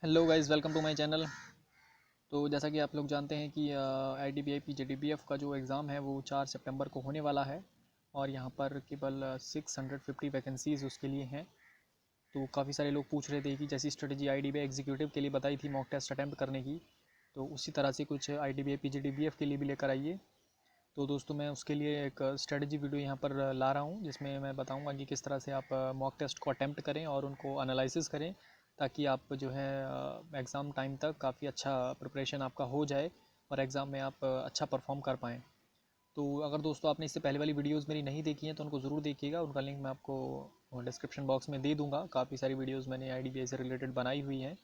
Hello guys, welcome to my channel. तो जैसा कि आप लोग जानते हैं कि IDBI PGDBF का जो एग्ज़ाम है वो 4 सितंबर को होने वाला है और यहाँ पर केवल 650 वैकेंसीज़ उसके लिए हैं। तो काफ़ी सारे लोग पूछ रहे थे कि जैसी स्ट्रेटजी IDBI एग्जीक्यूटिव के लिए बताई थी मॉक टेस्ट अटैम्प्ट करने की, तो उसी तरह से कुछ IDBI PGDBF के लिए भी लेकर आइए। तो दोस्तों, मैं उसके लिए एक स्ट्रेटजी वीडियो यहाँ पर ला रहा हूँ, जिसमें मैं बताऊँगा कि किस तरह से आप मॉक टेस्ट को अटैम्प्ट करें और उनको एनालिसिस करें, ताकि आप जो है एग्ज़ाम टाइम तक काफ़ी अच्छा प्रिपरेशन आपका हो जाए और एग्ज़ाम में आप अच्छा परफॉर्म कर पाएँ। तो अगर दोस्तों आपने इससे पहले वाली वीडियोज़ मेरी नहीं देखी हैं तो उनको ज़रूर देखिएगा। उनका लिंक मैं आपको डिस्क्रिप्शन बॉक्स में दे दूँगा। काफ़ी सारी वीडियोज़ मैंने IDBI से रिलेटेड बनाई हुई हैं,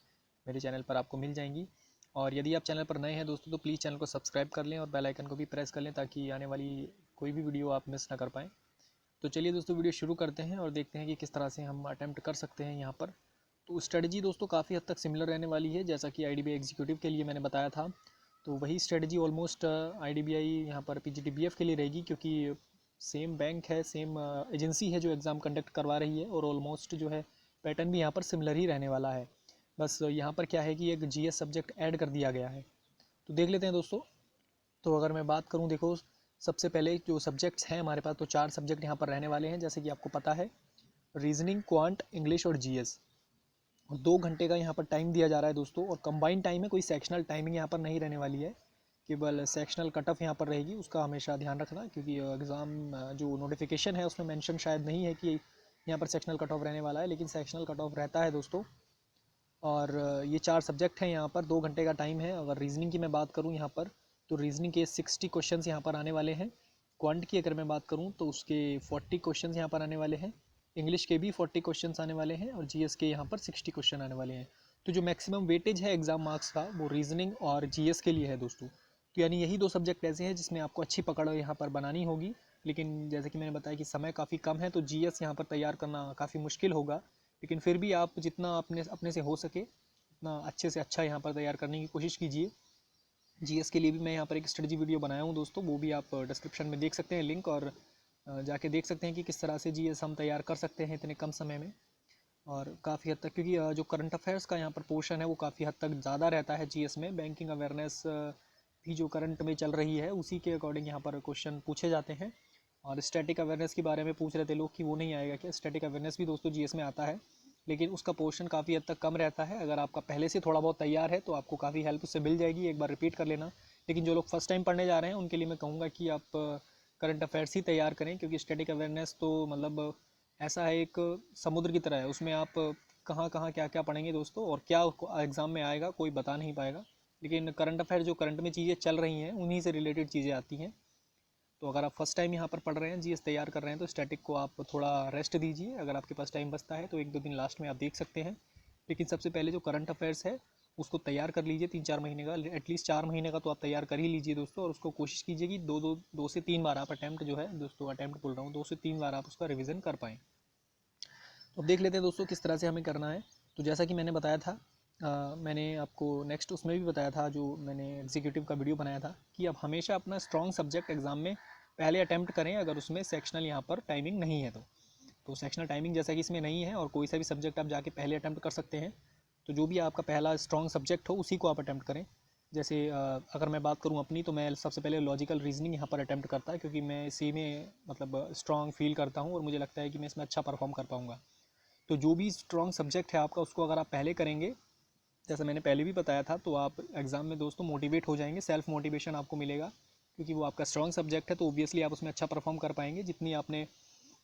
मेरे चैनल पर आपको मिल जाएंगी। और यदि आप चैनल पर नए हैं दोस्तों तो प्लीज़ चैनल को सब्सक्राइब कर लें और बेल आइकन को भी प्रेस कर लें, ताकि आने वाली कोई भी वीडियो आप मिस ना कर पाएँ। तो चलिए दोस्तों, वीडियो शुरू करते हैं और देखते हैं कि किस तरह से हम अटैम्प्ट कर सकते हैं यहाँ पर। तो स्ट्रेटजी दोस्तों काफ़ी हद तक सिमिलर रहने वाली है, जैसा कि IDBI एग्जीक्यूटिव के लिए मैंने बताया था। तो वही स्ट्रेटजी ऑलमोस्ट IDBI यहाँ पर PGDBF के लिए रहेगी, क्योंकि सेम बैंक है, सेम एजेंसी है जो एग्ज़ाम कंडक्ट करवा रही है, और ऑलमोस्ट जो है पैटर्न भी यहाँ पर सिमिलर ही रहने वाला है। बस यहाँ पर क्या है कि एक GS सब्जेक्ट ऐड कर दिया गया है। तो देख लेते हैं दोस्तों। तो अगर मैं बात करूँ, देखो, सबसे पहले जो सब्जेक्ट्स हैं हमारे पास, तो 4 सब्जेक्ट यहाँ पर रहने वाले हैं, जैसे कि आपको पता है। रीजनिंग, क्वांट, इंग्लिश और GS। और 2 घंटे का यहाँ पर टाइम दिया जा रहा है दोस्तों, और कंबाइंड टाइम है, कोई सेक्शनल टाइमिंग यहाँ पर नहीं रहने वाली है। केवल सेक्शनल कट ऑफ यहाँ पर रहेगी, उसका हमेशा ध्यान रखना, क्योंकि एग्ज़ाम जो नोटिफिकेशन है उसमें मेंशन शायद नहीं है कि यहाँ पर सेक्शनल कट ऑफ रहने वाला है, लेकिन सेक्शनल कट ऑफ रहता है दोस्तों। और ये 4 सब्जेक्ट हैं, यहाँ पर 2 घंटे का टाइम है। अगर रीजनिंग की मैं बात करूँ यहाँ पर, तो रीजनिंग के 60 क्वेश्चंस यहाँ पर आने वाले हैं। क्वांट की अगर मैं बात करूँ तो उसके 40 क्वेश्चंस यहाँ पर आने वाले हैं। इंग्लिश के भी 40 क्वेश्चंस आने वाले हैं, और GS के यहाँ पर 60 क्वेश्चन आने वाले हैं। तो जो मैक्सिमम वेटेज है एग्जाम मार्क्स का, वो रीजनिंग और GS के लिए है दोस्तों। तो यानी यही 2 सब्जेक्ट ऐसे हैं जिसमें आपको अच्छी पकड़ यहाँ पर बनानी होगी। लेकिन जैसे कि मैंने बताया कि समय काफ़ी कम है, तो GS यहाँ पर तैयार करना काफ़ी मुश्किल होगा। लेकिन फिर भी आप जितना अपने अपने से हो सके उतना अच्छे से अच्छा यहाँ पर तैयार करने की कोशिश कीजिए। GS के लिए भी मैं यहाँ पर एक स्ट्रेटजी वीडियो बनाया हूँ दोस्तों, वो भी आप डिस्क्रिप्शन में देख सकते हैं लिंक, और जाके देख सकते हैं कि किस तरह से GS हम तैयार कर सकते हैं इतने कम समय में। और काफ़ी हद तक, क्योंकि जो करंट अफेयर्स का यहाँ पर पोर्शन है वो काफ़ी हद तक ज़्यादा रहता है GS में। बैंकिंग अवेयरनेस भी जो करंट में चल रही है उसी के अकॉर्डिंग यहाँ पर क्वेश्चन पूछे जाते हैं। और स्टैटिक अवेयरनेस के बारे में पूछ रहे थे लोग कि वो नहीं आएगा क्या। स्टैटिक अवेयरनेस भी दोस्तों GS में आता है, लेकिन उसका पोर्शन काफ़ी हद तक कम रहता है। अगर आपका पहले से थोड़ा बहुत तैयार है तो आपको काफ़ी हेल्प उससे मिल जाएगी, एक बार रिपीट कर लेना। लेकिन जो लोग फर्स्ट टाइम पढ़ने जा रहे हैं उनके लिए मैं कहूँगा कि आप करंट अफेयर्स ही तैयार करें, क्योंकि स्टैटिक अवेयरनेस तो मतलब ऐसा है, एक समुद्र की तरह है। उसमें आप कहाँ कहाँ क्या क्या पढ़ेंगे दोस्तों, और क्या एग्ज़ाम में आएगा कोई बता नहीं पाएगा। लेकिन करंट अफेयर, जो करंट में चीज़ें चल रही हैं उन्हीं से रिलेटेड चीज़ें आती हैं। तो अगर आप फर्स्ट टाइम यहाँ पर पढ़ रहे हैं, GS तैयार कर रहे हैं, तो स्टैटिक को आप थोड़ा रेस्ट दीजिए। अगर आपके पास टाइम बचता है तो 1-2 दिन लास्ट में आप देख सकते हैं। लेकिन सबसे पहले जो करंट अफेयर्स है उसको तैयार कर लीजिए, 3-4 महीने का, एटलीस्ट 4 महीने का तो आप तैयार कर ही लीजिए दोस्तों। और उसको कोशिश कीजिए कि 2 से 3 बार आप अटैम्प्ट जो है दोस्तों, अटैम्प्ट बोल रहा हूँ, 2 से 3 बार आप उसका रिविज़न कर पाएँ। तो अब देख लेते हैं दोस्तों किस तरह से हमें करना है। तो जैसा कि मैंने बताया था, मैंने आपको नेक्स्ट उसमें भी बताया था, जो मैंने एग्जीक्यूटिव का वीडियो बनाया था, कि आप हमेशा अपना स्ट्रॉन्ग सब्जेक्ट एग्ज़ाम में पहले अटैम्प्ट करें, अगर उसमें सेक्शनल यहाँ पर टाइमिंग नहीं है तो सेक्शनल टाइमिंग जैसा कि इसमें नहीं है, और कोई सा भी सब्जेक्ट आप जाके पहले अटैम्प्ट कर सकते हैं। तो जो भी आपका पहला स्ट्रॉन्ग सब्जेक्ट हो उसी को आप अटैम्प्ट करें। जैसे अगर मैं बात करूँ अपनी, तो मैं सबसे पहले लॉजिकल रीजनिंग यहाँ पर अटैम्प्ट करता है, क्योंकि मैं इसी में मतलब स्ट्रॉन्ग फील करता हूँ और मुझे लगता है कि मैं इसमें अच्छा परफॉर्म कर पाऊँगा। तो जो भी स्ट्रॉन्ग सब्जेक्ट है आपका, उसको अगर आप पहले करेंगे, जैसा मैंने पहले भी बताया था, तो आप एग्ज़ाम में दोस्तों मोटिवेट हो जाएंगे, सेल्फ मोटिवेशन आपको मिलेगा, क्योंकि वो आपका स्ट्रॉन्ग सब्जेक्ट है। तो ओबियसली आप उसमें अच्छा परफॉर्म कर पाएंगे, जितनी आपने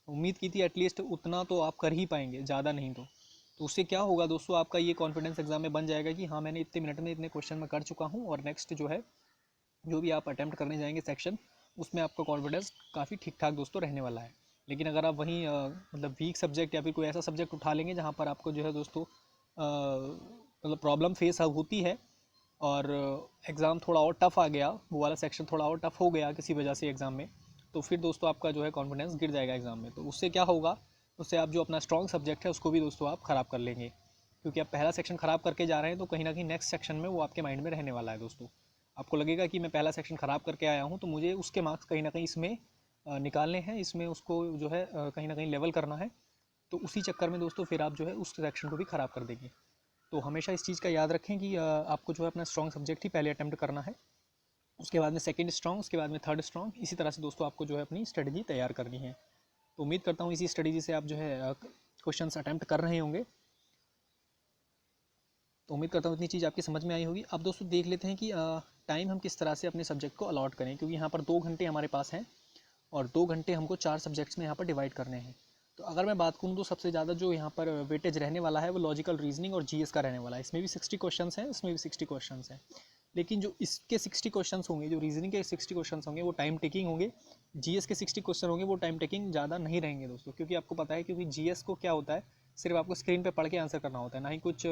उम्मीद की थी एटलीस्ट उतना तो आप कर ही पाएंगे, ज़्यादा नहीं तो उससे क्या होगा दोस्तों, आपका ये कॉन्फिडेंस एग्जाम में बन जाएगा कि हाँ, मैंने इतने मिनट में इतने क्वेश्चन में कर चुका हूँ, और नेक्स्ट जो है, जो भी आप अटैम्प्ट करने जाएंगे सेक्शन, उसमें आपका कॉन्फिडेंस काफ़ी ठीक ठाक दोस्तों रहने वाला है। लेकिन अगर आप वहीं मतलब वीक सब्जेक्ट या फिर कोई ऐसा सब्जेक्ट उठा लेंगे जहाँ पर आपको जो है दोस्तों मतलब प्रॉब्लम फेस होती है, और एग्ज़ाम थोड़ा और टफ आ गया, वो वाला सेक्शन थोड़ा और टफ हो गया किसी वजह से एग्ज़ाम में, तो फिर दोस्तों आपका जो है कॉन्फिडेंस गिर जाएगा एग्ज़ाम में। तो उससे क्या होगा, उससे आप जो अपना स्ट्रॉन्ग सब्जेक्ट है उसको भी दोस्तों आप ख़राब कर लेंगे, क्योंकि आप पहला सेक्शन ख़राब करके जा रहे हैं, तो कहीं ना कहीं नेक्स्ट सेक्शन में वो आपके माइंड में रहने वाला है दोस्तों। आपको लगेगा कि मैं पहला सेक्शन ख़राब करके आया हूँ, तो मुझे उसके मार्क्स कहीं ना कहीं इसमें निकालने हैं, इसमें उसको जो है कहीं ना कहीं लेवल करना है। तो उसी चक्कर में दोस्तों फिर आप जो है उस सेक्शन को भी ख़राब कर देंगे। तो हमेशा इस चीज़ का याद रखें कि आपको जो है अपना स्ट्रॉन्ग सब्जेक्ट ही पहले अटैम्प्ट करना है, उसके बाद में सेकंड स्ट्रॉन्ग, उसके बाद में थर्ड स्ट्रॉन्ग, इसी तरह से दोस्तों आपको जो है अपनी स्ट्रेटजी तैयार करनी है। तो उम्मीद करता हूँ इसी स्ट्रेटजी से आप जो है क्वेश्चंस अटैम्प्ट कर रहे होंगे। तो उम्मीद करता हूँ इतनी चीज़ आपकी समझ में आई होगी। अब दोस्तों देख लेते हैं कि टाइम हम किस तरह से अपने सब्जेक्ट को अलॉट करें, क्योंकि यहाँ पर 2 घंटे हमारे पास हैं और 2 घंटे हमको 4 सब्जेक्ट्स में यहाँ पर डिवाइड करने हैं। तो अगर मैं बात करूँ तो सबसे ज़्यादा जो यहाँ पर वेटेज रहने वाला है वो लॉजिकल रीजनिंग और जीएस का रहने वाला है। इसमें भी 60 क्वेश्चन हैं, इसमें भी 60 क्वेश्चन हैं, लेकिन जो इसके 60 क्वेश्चन होंगे, जो रीजनिंग के 60 क्वेश्चन होंगे वो टाइम टेकिंग होंगे। जीएस के 60 क्वेश्चन होंगे वो टाइम टेकिंग ज़्यादा नहीं रहेंगे दोस्तों, क्योंकि आपको पता है, क्योंकि जीएस को क्या होता है, सिर्फ आपको स्क्रीन पे पढ़ के आंसर करना होता है, ना ही कुछ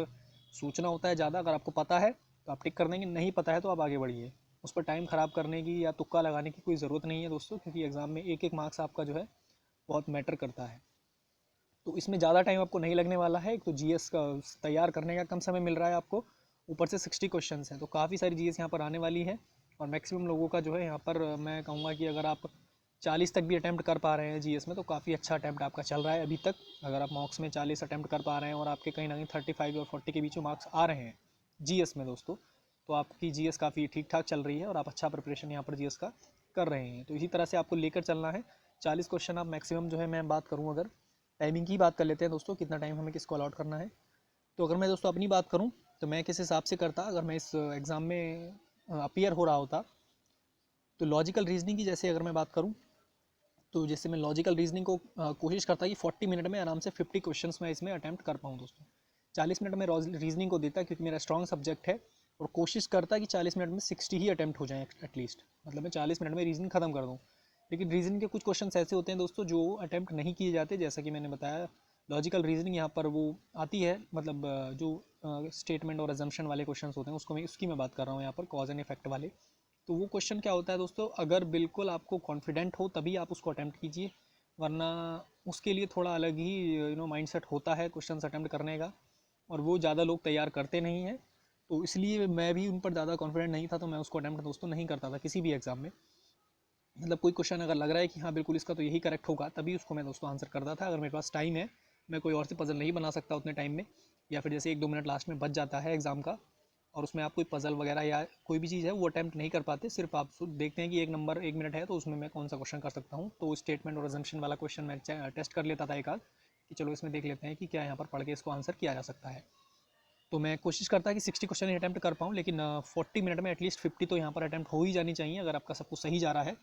सोचना होता है ज़्यादा। अगर आपको पता है तो आप टिक कर देंगे, नहीं पता है तो आप आगे बढ़िए। उस पर टाइम ख़राब करने की या तुक्का लगाने की कोई ज़रूरत नहीं है दोस्तों, क्योंकि एग्ज़ाम में एक एक मार्क्स आपका जो है बहुत मैटर करता है। तो इसमें ज़्यादा टाइम आपको नहीं लगने वाला है। एक तो जीएस का तैयार करने का कम समय मिल रहा है आपको, ऊपर से 60 क्वेश्चन हैं, तो काफ़ी सारी जीएस यहाँ पर आने वाली है। और मैक्सिमम लोगों का जो है यहाँ पर मैं कहूँगा कि अगर आप 40 तक भी अटैम्प्ट कर पा रहे हैं जीएस में तो काफ़ी अच्छा अटैम्प्ट आपका चल रहा है अभी तक। अगर आप मॉक्स में 40 अटैम्प्ट कर पा रहे हैं और आपके कहीं ना कहीं 35 और 40 के बीच में मार्क्स आ रहे हैं जीएस में दोस्तों, तो आपकी जीएस काफ़ी ठीक ठाक चल रही है और आप अच्छा प्रिपरेशन यहाँ पर जीएस का कर रहे हैं। तो इसी तरह से आपको लेकर चलना है। 40 क्वेश्चन आप मैक्सिमम जो है, मैं बात करूँ अगर टाइमिंग की बात कर लेते हैं दोस्तों, कितना टाइम हमें किसको अलॉट करना है। तो अगर मैं दोस्तों अपनी बात करूं तो मैं किस हिसाब से करता, अगर मैं इस एग्ज़ाम में अपीयर हो रहा होता, तो लॉजिकल रीजनिंग की जैसे अगर मैं बात करूं, तो जैसे मैं लॉजिकल रीजनिंग को कोशिश करता कि 40 मिनट में आराम से 50 क्वेश्चंस मैं इसमें अटैम्प्ट कर पाऊँ दोस्तों। 40 मिनट में रीजनिंग को देता क्योंकि मेरा स्ट्रॉन्ग सब्जेक्ट है, और कोशिश करता कि 40 मिनट में 60 ही अटैम्प्ट हो जाए एटलीस्ट, मतलब मैं 40 मिनट में रीजनिंग खत्म कर दूँ। लेकिन रीजनिंग के कुछ क्वेश्चन ऐसे होते हैं दोस्तों जो अटैम्प्ट नहीं किए जाते, जैसा कि मैंने बताया लॉजिकल रीजनिंग यहाँ पर वो आती है, मतलब जो स्टेटमेंट और अजम्पशन वाले क्वेश्चन होते हैं उसको मैं उसकी मैं बात कर रहा हूँ यहाँ पर, कॉज एंड इफेक्ट वाले। तो वो क्वेश्चन क्या होता है दोस्तों, अगर बिल्कुल आपको कॉन्फिडेंट हो तभी आप उसको अटैम्प्ट कीजिए, वरना उसके लिए थोड़ा अलग ही माइंडसेट होता है क्वेश्चन अटैम्प्ट करने का, और वो ज़्यादा लोग तैयार करते नहीं हैं। तो इसलिए मैं भी उन पर ज़्यादा कॉन्फिडेंट नहीं था, तो मैं उसको अटैम्प्ट दोस्तों नहीं करता था किसी भी एग्ज़ाम में। मतलब कोई क्वेश्चन अगर लग रहा है कि हाँ बिल्कुल इसका तो यही करेक्ट होगा, तभी उसको मैं दोस्तों आंसर करता था। अगर मेरे पास टाइम है, मैं कोई और से पजल नहीं बना सकता उतने टाइम में, या फिर जैसे 1-2 मिनट लास्ट में बच जाता है एग्ज़ाम का, और उसमें आप कोई पजल वगैरह या कोई भी चीज़ है वो अटैम्प्ट नहीं कर पाते, सिर्फ आप देखते हैं कि 1 मिनट है तो उसमें मैं कौन सा क्वेश्चन कर सकता हूँ, तो स्टेटमेंट और अजम्पशन वाला क्वेश्चन मैं टेस्ट कर लेता था एक आध, कि चलो इसमें देख लेते हैं कि क्या यहाँ पर पढ़ के इसको आंसर किया जा सकता है। तो मैं कोशिश करता कि 60 क्वेश्चन अटैम्प्ट कर पाऊँ, लेकिन 40 मिनट में एटलीस्ट 50 तो यहाँ पर अटैम्प्ट हो ही जानी चाहिए, अगर आपका सब कुछ सही जा रहा है।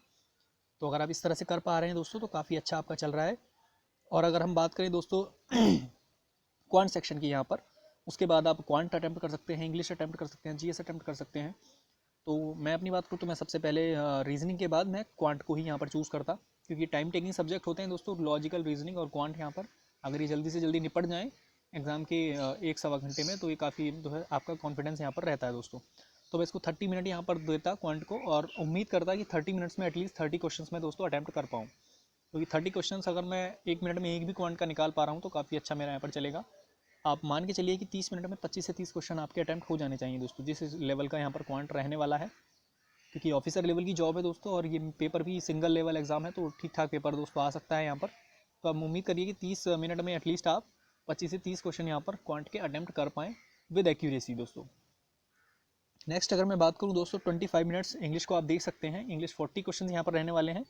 तो अगर आप इस तरह से कर पा रहे हैं दोस्तों तो काफ़ी अच्छा आपका चल रहा है। और अगर हम बात करें दोस्तों क्वांट सेक्शन की यहाँ पर, उसके बाद आप क्वांट अटैम्प्ट कर सकते हैं, इंग्लिश अटैम्प्ट कर सकते हैं, जीएस अटैम्प्ट कर सकते हैं। तो मैं अपनी बात करूँ तो मैं सबसे पहले रीजनिंग के बाद मैं क्वांट को ही यहाँ पर चूज़ करता, क्योंकि टाइम टेकिंग सब्जेक्ट होते हैं दोस्तों लॉजिकल रीजनिंग और क्वांट। यहाँ पर अगर ये जल्दी से जल्दी निपट जाएँ एग्ज़ाम के 1-1.25 घंटे में, तो ये काफ़ी जो है आपका कॉन्फिडेंस यहाँ पर रहता है दोस्तों। तो मैं इसको 30 मिनट यहाँ पर देता क्वांट को, और उम्मीद करता कि 30 मिनट्स में एटलीस्ट 30 क्वेश्चन मैं दोस्तों अटैम्प्ट कर पाऊँ, क्योंकि 30 क्वेश्चन अगर मैं 1 मिनट में एक भी क्वांट का निकाल पा रहा हूँ तो काफ़ी अच्छा मेरा यहाँ पर चलेगा। आप मान के चलिए कि 30 मिनट में 25 से 30 क्वेश्चन आपके अटैम्प्ट हो जाने चाहिए दोस्तों, जिस लेवल का यहाँ पर क्वांट रहने वाला है, क्योंकि ऑफिसर लेवल की जॉब है दोस्तों, और ये पेपर भी सिंगल लेवल एग्जाम है, तो ठीक ठाक पेपर दोस्तों आ सकता है यहाँ पर। तो आप उम्मीद करिए कि 30 मिनट में एटलीस्ट आप 25 से 30 क्वेश्चन यहाँ पर क्वांट के अटैम्प्ट कर पाएँ विद एक्यूरेसी दोस्तों। नेक्स्ट अगर मैं बात करूँ दोस्तों 25 मिनट्स इंग्लिश को आप देख सकते हैं, इंग्लिश 40 क्वेश्चन यहाँ पर रहने वाले हैं,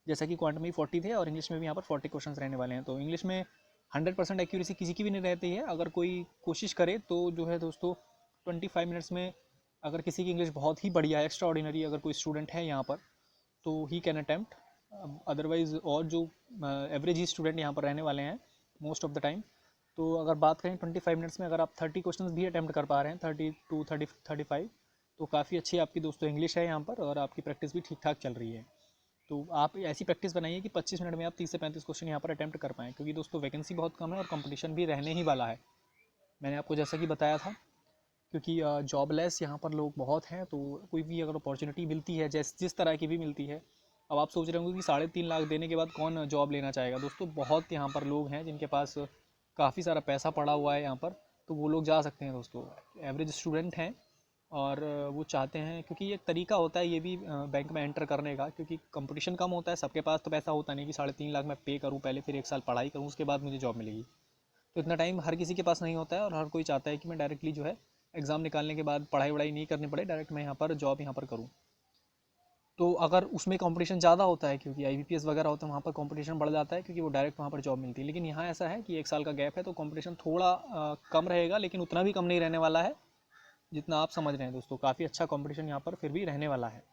जैसा कि क्वांट में भी 40 थे और इंग्लिश में भी यहाँ पर 40 क्वेश्चन रहने वाले हैं। तो इंग्लिश में 100% एक्यूरेसी किसी की भी नहीं रहती है, अगर कोई कोशिश करे तो जो है दोस्तों 25 मिनट्स में, अगर किसी की इंग्लिश बहुत ही बढ़िया है, एक्स्ट्रा ऑर्डिनरी अगर कोई स्टूडेंट है यहाँ पर, तो ही कैन अटैम्प्ट। अदरवाइज और जो एवरेज ही स्टूडेंट यहाँ पर रहने वाले हैं मोस्ट ऑफ द टाइम, तो अगर बात करें 25 मिनट्स में अगर आप 30 क्वेश्चन भी अटैम्प्ट कर पा रहे हैं, 32-35, तो काफ़ी अच्छी आपकी दोस्तों इंग्लिश है यहाँ पर, और आपकी प्रैक्टिस भी ठीक ठाक चल रही है। तो आप ऐसी प्रैक्टिस बनाइए कि 25 मिनट में आप 30 से 35 क्वेश्चन यहाँ पर अटैम्प्ट कर पाएँ, क्योंकि दोस्तों वैकेंसी बहुत कम है और कंपटीशन भी रहने ही वाला है, मैंने आपको जैसा कि बताया था। क्योंकि जॉबलेस यहाँ पर लोग बहुत हैं, तो कोई भी अगर अपॉर्चुनिटी मिलती है, जिस तरह की भी मिलती है, अब आप सोच रहे होंगे कि 3.5 लाख देने के बाद कौन जॉब लेना चाहेगा दोस्तों, बहुत यहाँ पर लोग हैं जिनके पास काफ़ी सारा पैसा पड़ा हुआ है यहाँ पर, तो वो लोग जा सकते हैं दोस्तों, एवरेज स्टूडेंट हैं, और वो चाहते हैं, क्योंकि एक तरीका होता है ये भी बैंक में एंटर करने का, क्योंकि कंपटीशन कम होता है, सबके पास तो पैसा होता नहीं कि 3.5 लाख मैं पे करूँ पहले, फिर 1 साल पढ़ाई करूँ, उसके बाद मुझे जॉब मिलेगी। तो इतना टाइम हर किसी के पास नहीं होता है और हर कोई चाहता है कि मैं डायरेक्टली जो है एग्ज़ाम निकालने के बाद पढ़ाई वढ़ाई नहीं करनी पड़े, डायरेक्ट मैं यहाँ पर जॉब यहाँ पर करूँ। तो अगर उसमें कंपटीशन ज़्यादा होता है, क्योंकि IBPS वगैरह होता है, वहाँ पर कंपटीशन बढ़ जाता है, क्योंकि वो डायरेक्ट वहाँ पर जॉब मिलती है। लेकिन यहाँ ऐसा है कि 1 साल का गैप है, तो कंपटीशन थोड़ा कम रहेगा, लेकिन उतना भी कम नहीं रहने वाला है जितना आप समझ रहे हैं दोस्तों। काफ़ी अच्छा कंपटीशन यहाँ पर फिर भी रहने वाला है।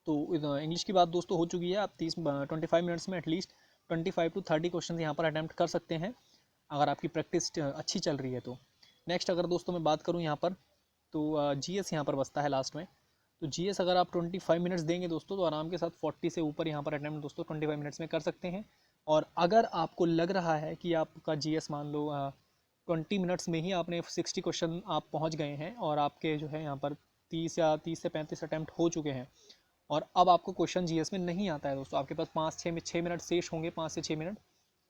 तो इंग्लिश की बात दोस्तों हो चुकी है। आप 25 मिनट्स में एटलीस्ट 25 to 30 क्वेश्चन यहाँ पर अटैम्प्ट कर सकते हैं, अगर आपकी प्रैक्टिस अच्छी चल रही है तो। नेक्स्ट अगर दोस्तों मैं बात करूँ यहाँ पर, तो GS यहाँ पर बसता है लास्ट में। तो GS अगर आप 25 मिनट्स देंगे दोस्तों, तो आराम के साथ 40 से ऊपर यहाँ पर अटैम्प्ट दोस्तों 25 मिनट्स में कर सकते हैं। और अगर आपको लग रहा है कि आपका GS मान लो 20 मिनट्स में ही आपने 60 क्वेश्चन आप पहुँच गए हैं, और आपके जो है यहाँ पर 30 से 35 अटैम्प्ट हो चुके हैं, और अब आपको क्वेश्चन GS में नहीं आता है दोस्तों, आपके पास 5-6 मिनट शेष होंगे, 5 से 6 मिनट,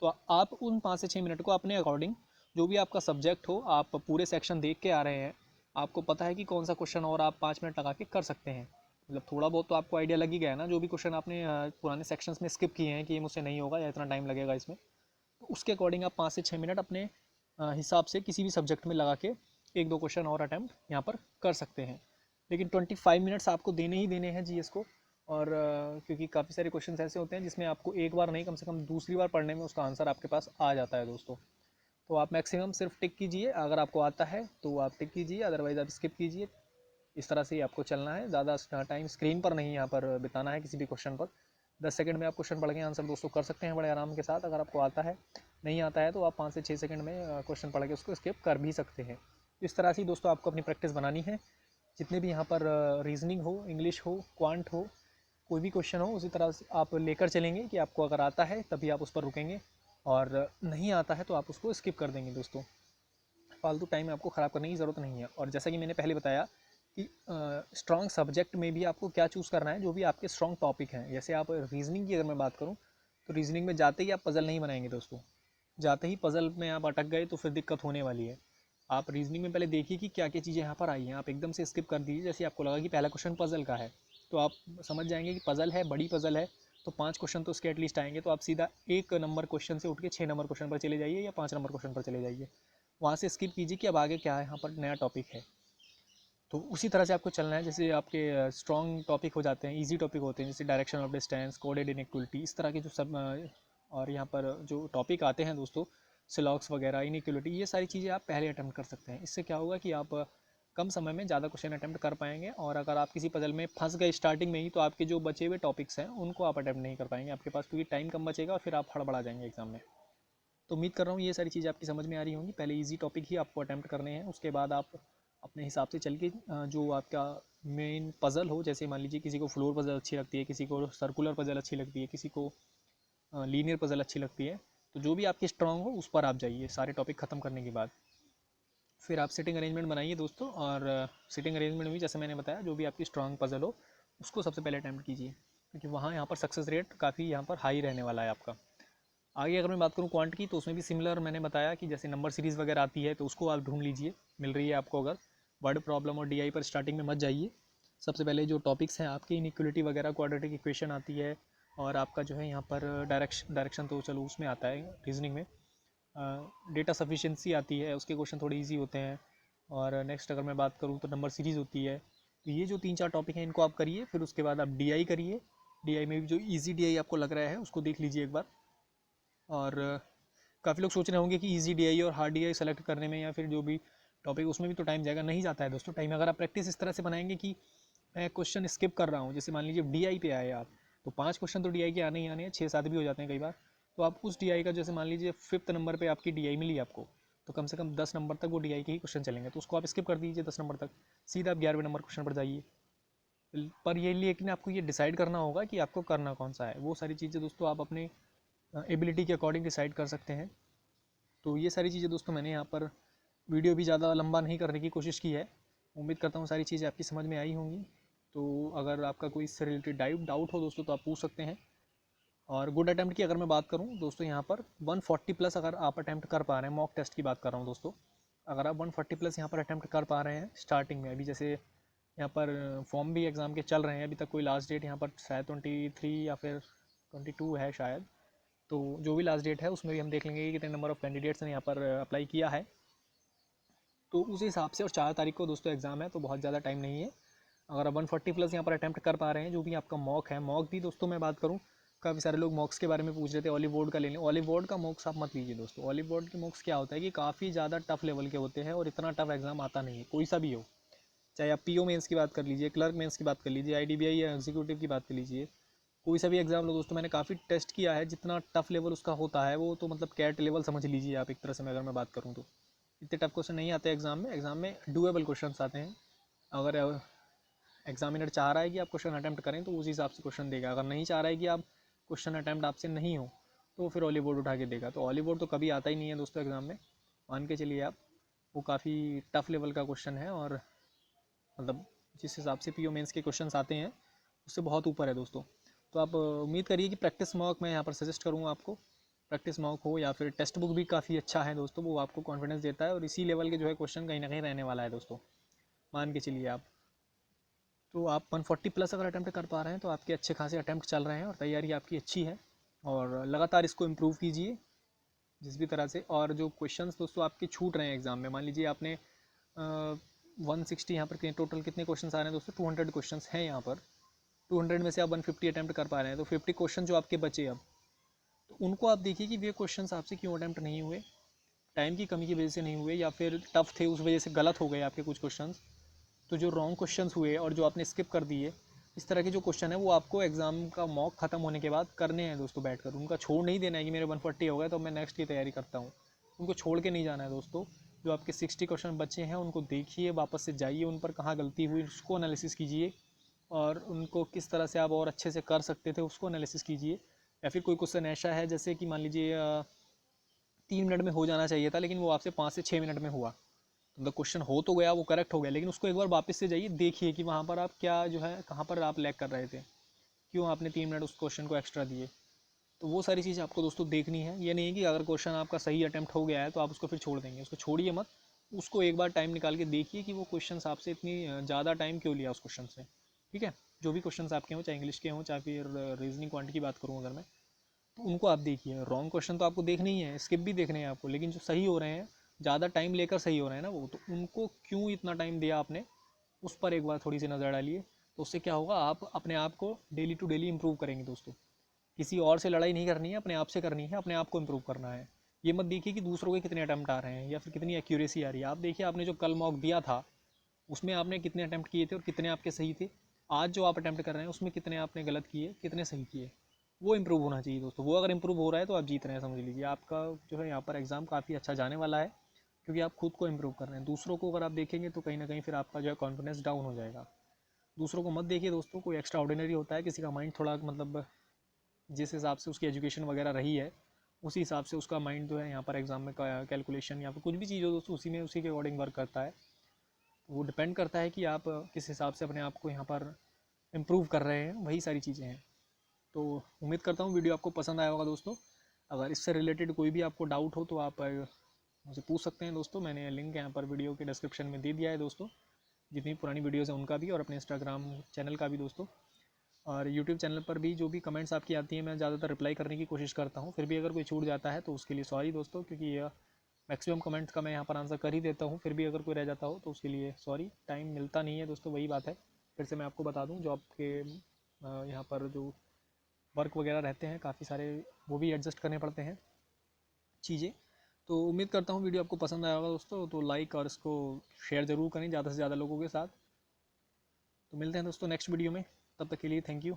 तो आप उन 5 से 6 मिनट को अपने अकॉर्डिंग, जो भी आपका सब्जेक्ट हो, आप पूरे सेक्शन देख के आ रहे हैं, आपको पता है कि कौन सा क्वेश्चन और आप 5 मिनट लगा के कर सकते हैं। मतलब थोड़ा बहुत तो आपको आइडिया लग ही गया ना, जो भी क्वेश्चन आपने पुराने सेक्शंस में स्किप किए हैं कि ये मुझसे नहीं होगा या इतना टाइम लगेगा इसमें, तो उसके अकॉर्डिंग आप 5 से 6 मिनट अपने हिसाब से किसी भी सब्जेक्ट में लगा के 1-2 क्वेश्चन और अटैम्प्ट यहाँ पर कर सकते हैं। लेकिन 25 मिनट्स आपको देने ही देने हैं GS को। और क्योंकि काफ़ी सारे क्वेश्चन ऐसे होते हैं जिसमें आपको एक बार नहीं, कम से कम दूसरी बार पढ़ने में उसका आंसर आपके पास आ जाता है दोस्तों। तो आप मैक्सिमम सिर्फ टिक कीजिए, अगर आपको आता है तो आप टिक कीजिए, अदरवाइज़ आप स्किप कीजिए। इस तरह से ही आपको चलना है, ज़्यादा टाइम स्क्रीन पर नहीं यहाँ पर बिताना है किसी भी क्वेश्चन पर। 10 सेकंड में आप क्वेश्चन पढ़ के आंसर दोस्तों कर सकते हैं बड़े आराम के साथ। अगर आपको आता है, नहीं आता है तो आप 5 से 6 सेकंड में क्वेश्चन पढ़ के उसको स्किप कर भी सकते हैं। इस तरह से दोस्तों आपको अपनी प्रैक्टिस बनानी है। जितने भी यहाँ पर रीजनिंग हो, इंग्लिश हो, क्वांट हो, कोई भी क्वेश्चन हो, उसी तरह से आप लेकर चलेंगे कि आपको अगर आता है तभी आप उस पर रुकेंगे, और नहीं आता है तो आप उसको स्किप कर देंगे दोस्तों। फालतू टाइम आपको ख़राब करने की ज़रूरत नहीं है। और जैसा कि मैंने पहले बताया कि स्ट्रॉन्ग सब्जेक्ट में भी आपको क्या चूज़ करना है, जो भी आपके स्ट्रॉन्ग टॉपिक हैं। जैसे आप रीजनिंग की अगर मैं बात करूँ, तो रीजनिंग में जाते ही आप पज़ल नहीं बनाएंगे दोस्तों। जाते ही पज़ल में आप अटक गए तो फिर दिक्कत होने वाली है। आप रीजनिंग में पहले देखिए कि क्या क्या चीज़ें यहाँ पर आई हैं, आप एकदम से स्किप कर दीजिए। जैसे आपको लगा कि पहला क्वेश्चन पज़ल का है, तो आप समझ जाएंगे कि पज़ल है, बड़ी पज़ल है, तो 5 क्वेश्चन तो उसके एटलीस्ट आएंगे, तो आप सीधा 1 नंबर क्वेश्चन से उठ के 6 नंबर क्वेश्चन पर चले जाइए, या 5 नंबर क्वेश्चन पर चले जाइए। वहाँ से स्किप कीजिए कि अब आगे क्या है, यहाँ पर नया टॉपिक है। तो उसी तरह से आपको चलना है। जैसे आपके स्ट्रॉन्ग टॉपिक हो जाते हैं, इजी टॉपिक होते हैं, जैसे direction of distance, coded inequality, इस तरह के जो सब और यहाँ पर जो टॉपिक आते हैं दोस्तों, सिलॉक्स वगैरह, इनइक्वलिटी, ये सारी चीज़ें आप पहले अटैम्प्ट कर सकते हैं। इससे क्या होगा कि आप कम समय में ज़्यादा क्वेश्चन अटैम्प्ट कर पाएंगे। और अगर आप किसी पजल में फंस गए स्टार्टिंग में ही, तो आपके जो बचे हुए टॉपिक्स हैं उनको आप अटैम्प्ट नहीं कर पाएंगे आपके पास, क्योंकि टाइम कम बचेगा और फिर आप हड़बड़ा जाएंगे एग्जाम में। तो उम्मीद कर रहा हूँ ये सारी चीज़ें आपकी समझ में आ रही होंगी। पहले इजी टॉपिक ही आपको अटैम्प्ट करने हैं, उसके बाद आप अपने हिसाब से चल के जो आपका मेन पज़ल हो, जैसे मान लीजिए किसी को फ्लोर पज़ल अच्छी लगती है, किसी को सर्कुलर पज़ल अच्छी लगती है, किसी को लीनियर पज़ल अच्छी लगती है, तो जो भी आपकी स्ट्रॉन्ग हो उस पर आप जाइए सारे टॉपिक ख़त्म करने के बाद। फिर आप सिटिंग अरेंजमेंट बनाइए दोस्तों, और सिटिंग अरेंजमेंट में जैसे मैंने बताया, जो भी आपकी स्ट्रॉन्ग पज़ल हो उसको सबसे पहले अटैम्प्ट कीजिए, क्योंकि वहाँ यहाँ पर सक्सेस रेट काफ़ी यहाँ पर हाई रहने वाला है आपका। आगे अगर मैं बात करूँ क्वांट की, तो उसमें भी सिमिलर मैंने बताया कि जैसे नंबर सीरीज़ वगैरह आती है तो उसको आप ढूंढ लीजिए, मिल रही है आपको। अगर वर्ड प्रॉब्लम और DI पर स्टार्टिंग में मत जाइए। सबसे पहले जो टॉपिक्स हैं आपकी, इनइक्वलिटी वगैरह, क्वाड्रेटिक इक्वेशन आती है, और आपका जो है यहाँ पर डायरेक्शन तो चलो उसमें आता है रीजनिंग में, डेटा सफिशिएंसी आती है, उसके क्वेश्चन थोड़े ईजी होते हैं। और नेक्स्ट अगर मैं बात करूँ तो नंबर सीरीज़ होती है। तो ये जो 3-4 टॉपिक हैं इनको आप करिए। फिर उसके बाद आप DI करिए। DI में भी जो ईजी DI आपको लग रहा है उसको देख लीजिए एक बार। और काफ़ी लोग सोच रहे होंगे कि इजी DI और हार्ड DI सेलेक्ट करने में, या फिर जो भी टॉपिक, उसमें भी तो टाइम जाएगा। नहीं जाता है दोस्तों टाइम, अगर आप प्रैक्टिस इस तरह से बनाएंगे कि मैं क्वेश्चन स्किप कर रहा हूँ। जैसे मान लीजिए DI पे आए आप, तो 5 क्वेश्चन तो DI के आने ही आने हैं, 6-7 भी हो जाते हैं कई बार। तो आप उस DI का, जैसे मान लीजिए 5th नंबर पर आपकी DI मिली आपको, तो कम से कम 10 नंबर तक वो DI के ही क्वेश्चन चलेंगे, तो उसको आप स्किप कर दीजिए 10 नंबर तक, सीधा आप 11वें नंबर क्वेश्चन पर जाइए। पर ये, लेकिन आपको ये डिसाइड करना होगा कि आपको करना कौन सा है। वो सारी चीज़ें दोस्तों आप अपने एबिलिटी के अकॉर्डिंग डिसाइड कर सकते हैं। तो ये सारी चीज़ें दोस्तों मैंने यहाँ पर वीडियो भी ज़्यादा लंबा नहीं करने की कोशिश की है। उम्मीद करता हूँ सारी चीज़ें आपकी समझ में आई होंगी। तो अगर आपका कोई इससे रिलेटेड डाउट हो दोस्तों तो आप पूछ सकते हैं। और गुड अटैम्प्ट की अगर मैं बात करूँ दोस्तों, यहाँ पर 140 प्लस अगर आप अटैम्प्ट कर पा रहे हैं, मॉक टेस्ट की बात कर रहा हूँ दोस्तों, अगर आप 140 प्लस यहाँ पर अटैम्प्ट कर पा रहे हैं स्टार्टिंग में, अभी जैसे यहाँ पर फॉर्म भी एग्ज़ाम के चल रहे हैं, अभी तक कोई लास्ट डेट यहाँ पर शायद 23 या फिर 22 है शायद। तो जो भी लास्ट डेट है उसमें भी हम देख लेंगे कि कितने नंबर ऑफ़ कैंडिडेट्स ने यहाँ पर अप्लाई किया है, तो उस हिसाब से। और 4 तारीख को दोस्तों एग्ज़ाम है, तो बहुत ज़्यादा टाइम नहीं है। अगर आप 140 प्लस यहाँ पर अटैम्प्ट कर पा रहे हैं, जो भी आपका मॉक है, मॉक भी दोस्तों मैं बात करूँ, काफ़ी सारे लोग मॉक्स के बारे में पूछ रहे थे, ऑलिव बोर्ड का ले लें। ऑलिव बोर्ड का मॉक्स आप मत लीजिए दोस्तों। ऑलिव बोर्ड के मॉक्स क्या होता है कि काफ़ी ज़्यादा टफ लेवल के होते हैं और इतना टफ एग्ज़ाम आता नहीं है, कोई सा भी हो। चाहे आप पीओ मेंस की बात कर लीजिए, क्लर्क मेंस की बात कर लीजिए, आईडीबीआई या एग्जीक्यूटिव की बात कर लीजिए, कोई सा भी एग्ज़ाम लो दोस्तों, मैंने काफ़ी टेस्ट किया है, जितना टफ लेवल उसका होता है वो तो मतलब कैट लेवल समझ लीजिए आप एक तरह से। मैं अगर मैं बात करूँ तो इतने टफ क्वेश्चन नहीं आते एग्ज़ाम में। एग्ज़ाम में डूएबल क्वेश्चन आते हैं। अगर एग्जामिनर चाह रहा है कि आप क्वेश्चन अटैम्प्ट करें तो उस हिसाब से क्वेश्चन देगा। अगर नहीं चाह रहा है कि आप क्वेश्चन अटैम्प्ट आपसे नहीं हो तो फिर ऑली बोर्ड उठा के देगा। तो ऑली बोर्ड तो कभी आता ही नहीं है दोस्तों एग्ज़ाम में, मान के चलिए आप। वो काफ़ी टफ लेवल का क्वेश्चन है और मतलब जिस हिसाब से पीओ मेंस के क्वेश्चंस आते हैं उससे बहुत ऊपर है दोस्तों। तो आप उम्मीद करिए कि प्रैक्टिस मॉक मैं यहाँ पर सजेस्ट करूँगा आपको। प्रैक्टिस मॉक हो या फिर टेक्स्ट बुक भी काफ़ी अच्छा है दोस्तों, वो आपको कॉन्फिडेंस देता है और इसी लेवल के जो है क्वेश्चन कहीं ना कहीं रहने वाला है दोस्तों, मान के चलिए आप। तो आप 140 प्लस अगर अटैम्प्ट कर पा रहे हैं तो आपके अच्छे खासे अटैम्प्ट चल रहे हैं और तैयारी आपकी अच्छी है। और लगातार इसको इम्प्रूव कीजिए जिस भी तरह से। और जो क्वेश्चंस दोस्तों आपके छूट रहे हैं एग्ज़ाम में, मान लीजिए आपने 160 यहाँ पर टोटल कितने क्वेश्चन आ रहे हैं दोस्तों, 200 क्वेश्चन हैं यहाँ पर। 200 में से आप 150 अटैम्प्ट कर पा रहे हैं, तो 50 क्वेश्चन जो आपके बचे अब, तो उनको आप देखिए कि वे क्वेश्चन आपसे क्यों अटैम्प्ट नहीं हुए। टाइम की कमी की वजह से नहीं हुए या फिर टफ थे उस वजह से गलत हो गए आपके कुछ क्वेश्चन। तो जो रॉन्ग क्वेश्चंस हुए और जो आपने स्किप कर दिए, इस तरह के जो क्वेश्चन है वो आपको एग्ज़ाम का मॉक खत्म होने के बाद करने हैं दोस्तों बैठकर। उनका छोड़ नहीं देना है कि मेरे 140 हो गए तो मैं नेक्स्ट की तैयारी करता हूँ, उनको छोड़ के नहीं जाना है दोस्तों। जो आपके 60 क्वेश्चन बचे हैं उनको देखिए, वापस से जाइए, उन पर कहाँ गलती हुई उसको एनालिसिस कीजिए और उनको किस तरह से आप और अच्छे से कर सकते थे उसको एनालिसिस कीजिए। या फिर कोई क्वेश्चन ऐसा है जैसे कि मान लीजिए 3 मिनट में हो जाना चाहिए था लेकिन वो आपसे 5 से 6 मिनट में हुआ, मतलब क्वेश्चन हो तो गया, वो करेक्ट हो गया, लेकिन उसको एक बार वापस से जाइए, देखिए कि वहाँ पर आप क्या जो है कहाँ पर आप लैग कर रहे थे, क्यों आपने 3 मिनट उस क्वेश्चन को एक्स्ट्रा दिए। तो वो सारी चीज़ आपको दोस्तों देखनी है। ये नहीं है कि अगर क्वेश्चन आपका सही अटैम्प्ट हो गया है तो आप उसको फिर छोड़ देंगे, उसको छोड़िए मत। उसको एक बार टाइम निकाल के देखिए कि वो क्वेश्चन आपसे इतनी ज़्यादा टाइम क्यों लिया उस क्वेश्चन से। ठीक है, जो भी क्वेश्चन आपके हों, चाहे इंग्लिश के हों चाहे फिर रीजनिंग क्वांटिटी की बात करूँ अगर मैं, तो उनको आप देखिए। रॉन्ग क्वेश्चन तो आपको देखने ही है, स्किप भी देखने हैं आपको, लेकिन जो सही हो रहे हैं, ज़्यादा टाइम लेकर सही हो रहे हैं ना वो, तो उनको क्यों इतना टाइम दिया आपने, उस पर एक बार थोड़ी सी नज़र डालिए। तो उससे क्या होगा, आप अपने आप को डेली टू डेली इंप्रूव करेंगे दोस्तों। किसी और से लड़ाई नहीं करनी है, अपने आप से करनी है, अपने आप को इम्प्रूव करना है। ये मत देखिए कि दूसरों के कितने अटैम्प्ट आ रहे हैं या फिर कितनी एक्यूरेसी आ रही है। आप देखिए आपने जो कल मॉक दिया था उसमें आपने कितने अटैम्प्ट किए थे और कितने आपके सही थे। आज जो आप अटैम्प्ट कर रहे हैं उसमें कितने आपने गलत किए, कितने सही किए, वो इम्प्रूव होना चाहिए दोस्तों। वो अगर इम्प्रूव हो रहा है तो आप जीत रहे हैं, समझ लीजिए। आपका जो है यहाँ पर एग्ज़ाम काफ़ी अच्छा जाने वाला है, क्योंकि आप खुद को इम्प्रूव कर रहे हैं। दूसरों को अगर आप देखेंगे तो कहीं ना कहीं फिर आपका जो है कॉन्फिडेंस डाउन हो जाएगा। दूसरों को मत देखिए दोस्तों, कोई एक्स्ट्रा ऑर्डिनरी होता है, किसी का माइंड थोड़ा मतलब जिस हिसाब से उसकी एजुकेशन वगैरह रही है उसी हिसाब से उसका माइंड जो है यहाँ पर एग्ज़ाम में कैलकुलेशन या फिर कुछ भी चीज़ हो दोस्तों उसी में उसी के अकॉर्डिंग वर्क करता है। वो डिपेंड करता है कि आप किस हिसाब से अपने आप को यहाँ पर इम्प्रूव कर रहे हैं, वही सारी चीज़ें हैं। तो उम्मीद करता हूँ वीडियो आपको पसंद आया होगा दोस्तों। अगर इससे रिलेटेड कोई भी आपको डाउट हो तो आप मुझे पूछ सकते हैं दोस्तों। मैंने लिंक यहाँ पर वीडियो के डिस्क्रिप्शन में दे दिया है दोस्तों, जितनी पुरानी वीडियोज़ हैं उनका भी और अपने इंस्टाग्राम चैनल का भी दोस्तों। और यूट्यूब चैनल पर भी जो भी कमेंट्स आपकी आती हैं मैं ज़्यादातर रिप्लाई करने की कोशिश करता हूँ। फिर भी अगर कोई छूट जाता है तो उसके लिए सॉरी दोस्तों, क्योंकि मैक्सिमम कमेंट्स का मैं यहाँ पर आंसर कर ही देता हूँ। फिर भी अगर कोई रह जाता हो तो उसके लिए सॉरी, टाइम मिलता नहीं है दोस्तों, वही बात है। फिर से मैं आपको बता दूँ, जॉब के यहाँ पर जो वर्क वगैरह रहते हैं काफ़ी सारे, वो भी एडजस्ट करने पड़ते हैं चीज़ें। तो उम्मीद करता हूँ वीडियो आपको पसंद आया होगा दोस्तों, तो लाइक और इसको शेयर ज़रूर करें ज़्यादा से ज़्यादा लोगों के साथ। तो मिलते हैं दोस्तों नेक्स्ट वीडियो में, तब तक के लिए थैंक यू।